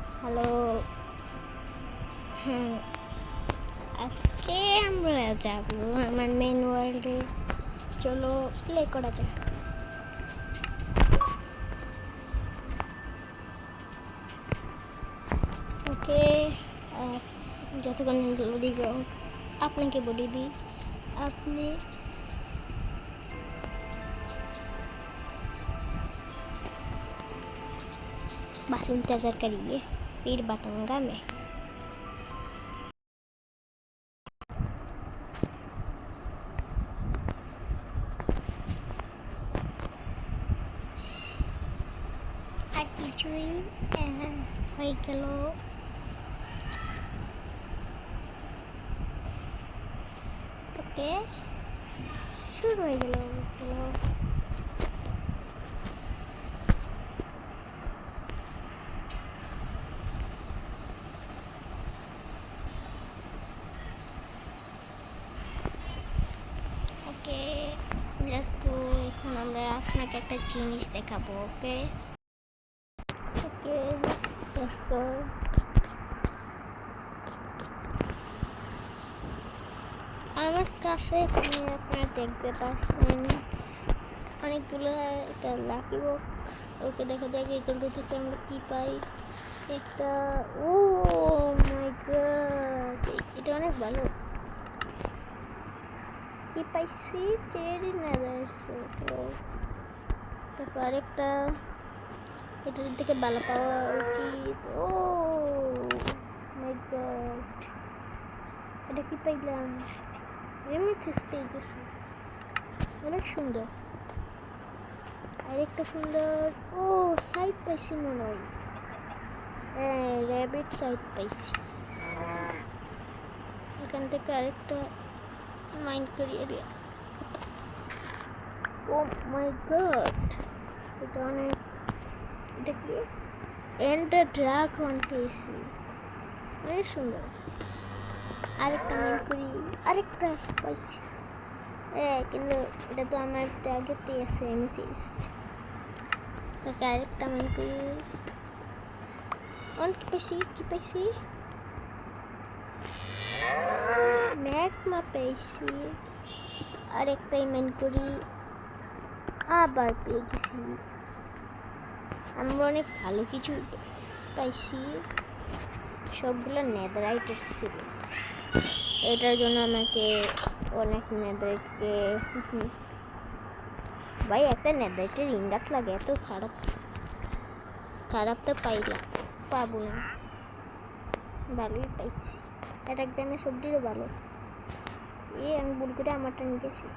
Guys, hello. হ্যাঁ, আজকে আমরা যাব আমার মেন ওয়ার্ল্ডে। চলো প্লে করা যাক। ওকে, যতক্ষণ লোডিং আপনাকে বলে দিই, আপনি बस इंतज़ार करिए, फिर बताऊंगा मैं। আর কিছুই হয়ে গেল। ওকে, শুরু হয়ে গেল। ওকে, লেটস গো। এখন আমরা আপনাকে একটা জিনিস দেখাবো। ওকে ওকে, লেটস গো। আমার কাছে আপনারা দেখতে পাচ্ছেন অনেকগুলো একটা লাকি বক্স। ওকে, দেখা যাক এগুলো থেকে আমরা কি পাই। একটা, ও মাই গড, এটা অনেক ভালো। কি পাইছি? চেরি নেদারছে। তারপর আরেকটা, এটার থেকে ভালো পাওয়া উচিত। ও মাই গড, এটা কি পাইলাম? এমিথিস্ট পেয়ে গেছি, অনেক সুন্দর। আরেকটা সুন্দর, ও সাইড পাইছি মনে হয়। হ্যাঁ, র্যাবিট সাইড পাইছি। এখান থেকে আরেকটা মাইন্ড করি। ও মাই গড, এটা অনেক, এটা কি? এন্ডার ড্রাগন পেয়েছি, অনেক সুন্দর। আরেকটা মাইন্ড করি, আরেকটা পাইছি। কিন্তু এটা তো আমার আগেতেই আছে, এমিথিস্ট। ওকে, আরেকটা মাইন্ড করি। অনেক কি পাইছি? ম্যাগমা পেয়েছি। আরেকটাই মাইন্ড করি, আবার পেয়ে গেছি। আমরা অনেক ভালো কিছু পাইছি, সবগুলো নেদারাইটের ছিল। এটার জন্য আমাকে অনেক নেদারাইটকে, ভাই একটা নেদারাইটের ইন্ডাক্ট লাগে, এত খারাপ তো পাবো না। ভালোই পাইছি, এটা গ্রামে সবজিরও ভালো। আমি ভুল করে আমারটা নিতেছি।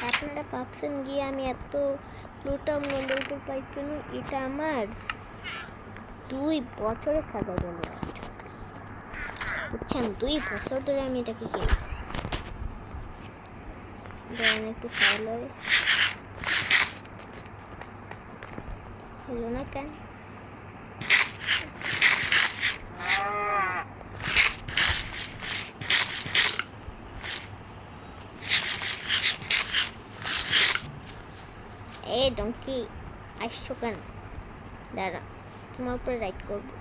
আপনারা ভাবছেন গিয়ে আমি এত প্লুটাম মন্ডলপুর পাই কেন? এটা আমার 2 বছরের সার্ভাইভাল রাইট, বুঝছেন? 2 বছর ধরে আমি এটাকে খেলছি। একটু ভালো হলো না কেন? ডঙ্কি আসছো কেন? দাঁড়া, তোমার উপরে রাইড করবো।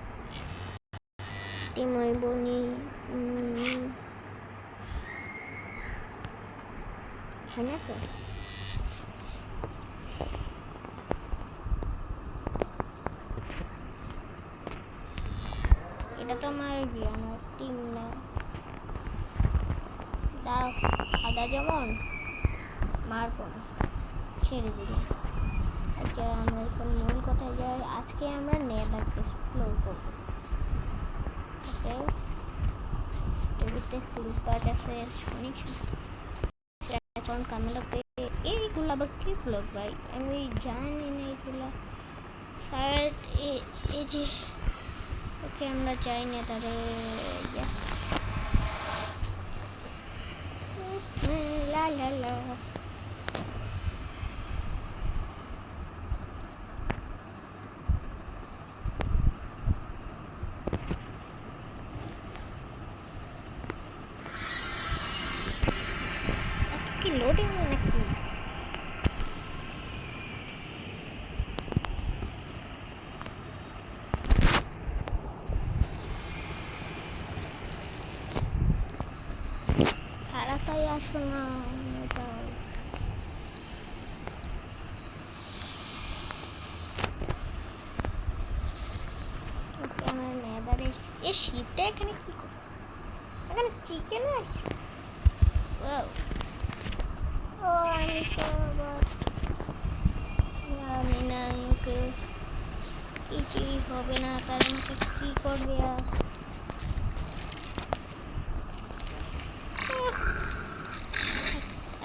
টিমই বনি হয় না তো? এটা তো আমার টিম না। আদা যেমন মারবো না, ছেড়ে দিলাম। আচ্ছা, আমরা এখন মূল কথায় যাই। আজকে আমরা নেদার এক্সপ্লোর করবো। ওকে, টিভিতে সিলপার আছে, অনেক এখন কামেলাতে। এইগুলো আবার কি ব্লগ ভাই? আমি জানি না এগুলো। স্যার এই যে, ওকে আমরা চাই না তারে। লা লা লা, কি লোডিং নাকি? শোনা মেটাল। ওকে আমার নেদারে এ শিপটা এখানে কি করছে? এখানে চিকেন আছে। ওয়াও ও আমি তো আবার আমি না ওকে কিছুই হবে না, কারণ ওকে কি করবে আর।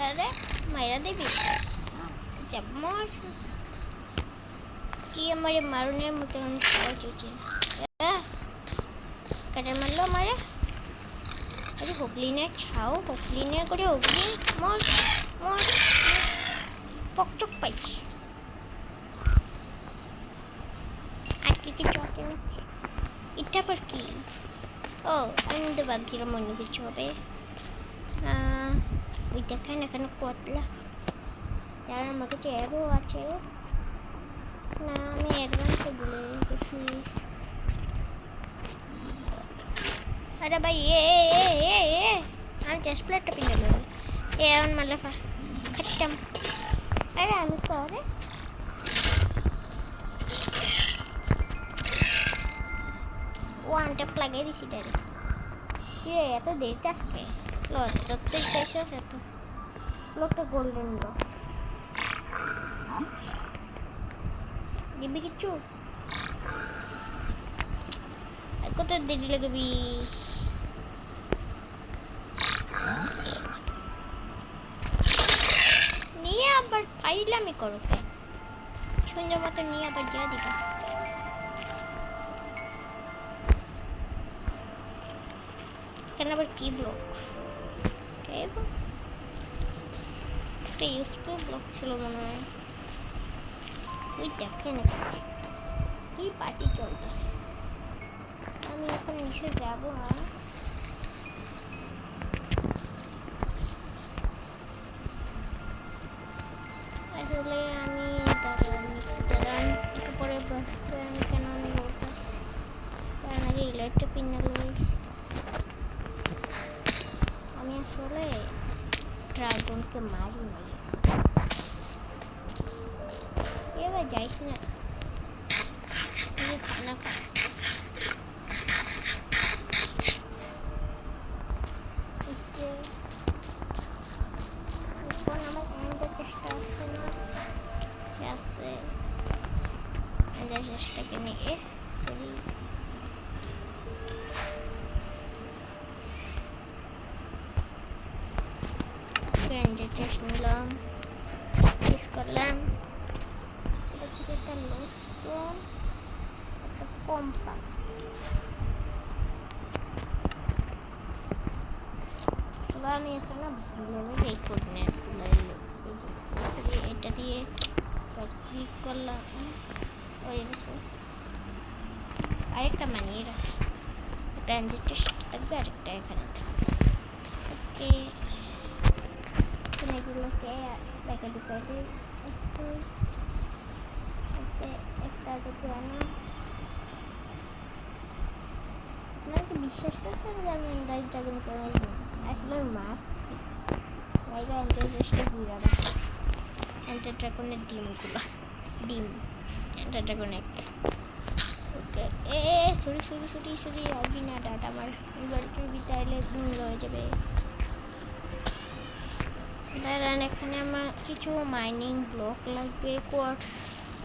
আরে মাইরা দিবি যাব মার কি আমারে মারুনের মতো অনেক আওয়াজ হচ্ছে। কাটার মারলো আমারে। আরে হকলিনের ছাও, হকলিনের করে হকলিন মর মর পকচক পাইছি। আর কি কিছু আছে না? এটা আবার কি? ও আমি তো ভাবছিলাম অন্য কিছু হবে। ওই দেখেন এখানে কতলা, যার আমার কাছে এরও আছে না, আমি অ্যাডভান্সে ভুলে গেছি। আরে ভাই এ আমি চেস্ট প্লেটটা পিনে দেব। এমন মালাফা খতম। আরে আমি করে ওয়ান ট্যাপ লাগিয়ে দিছি ডাইরেক্ট। কি রে এত দেরিতে আসবে? লট যত চাইছো এত লোকটা গোল্ডেন লো দিবি কিচ্ছু? আর কত দেরি লাগবি? নিয়ে আবার ফাইলামি করো কেন? সুন্দর মতো নিয়ে আবার যা দিবা। এখানে আবার কি ব্লক? একটা ইউজফুল ব্লক ছিল মনে হয়। ওই দেখেন কি পার্টি চলতেছে। আমি এখন নিচে যাবো না। আসলে আমি দাঁড়ান একটু পরে বসতে আমি কেন আমি বলতাম কারণ আগে ইলেকট্রিকটা পিনে লই। আমি আসলে ড্রাগনকে মারি নাই। এবার যাইস না খানা খা। আমার এমনটা চেষ্টা আছে না আছে চেষ্টাকে নিয়ে চলি। টেস্ট নিলাম, ইউজ করলাম। এটা থেকে একটা লোস্টোন, একটা কম্পাস। আমি এখানে ভুলে এই কোঅর্ডিনেট এটা দিয়ে ক্লিক করলাম হয়ে গেছে। আরেকটা মানিয়ে রাখ, একটা টেস্ট থাকবে আরেকটা এখানে থাকবে। ওকে এগুলোকে ব্যাগে ঢুকাই দিই। একটা আছে পুরানো। আপনারা কি বিশ্বাস করছেন যে আমি এন্ডার ড্রাগনকে আসলে মারছি? বাইরে এন্ডার চেষ্টা ঘুরে রাখছি এন্ডার ড্রাগনের ডিমগুলো, ডিম এন্ডার ড্রাগনের। ওকে ছুরি ছুরি ছুরি ছুরি রাখবি না ডাটা আমার বাড়িতে বিতাইলে ধুল হয়ে যাবে। দাঁড়ান এখানে আমার কিছু মাইনিং ব্লক লাগবে, কোয়ার্টস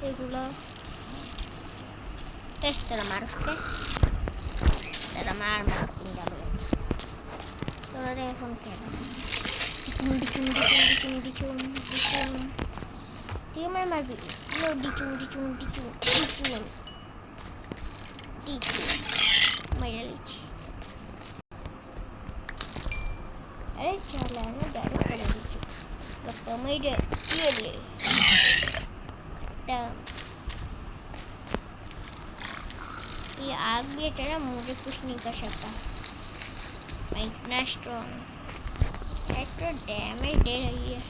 এগুলো। তারা মানুষকে তারা মার যাবে তোরা এখন কেন তুই আমার মারবি? মাইরা লিচ্ছি। अरे चला ना डायरेक्ट कर दीजिए लगता मैं ये ले ये आग भी है मुझे कुछ नहीं कर सकता। मैं इतना स्ट्रॉन्ग एक्टर डैमेज दे रही है,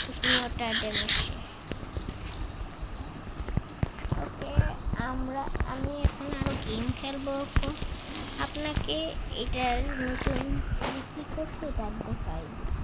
कुछ नहीं होता डैमेज से। ओके আমরা আমি এখন আরো গেম খেলবো। আপনাকে এটার নতুন কি করছে অর্ধেক পাইনি।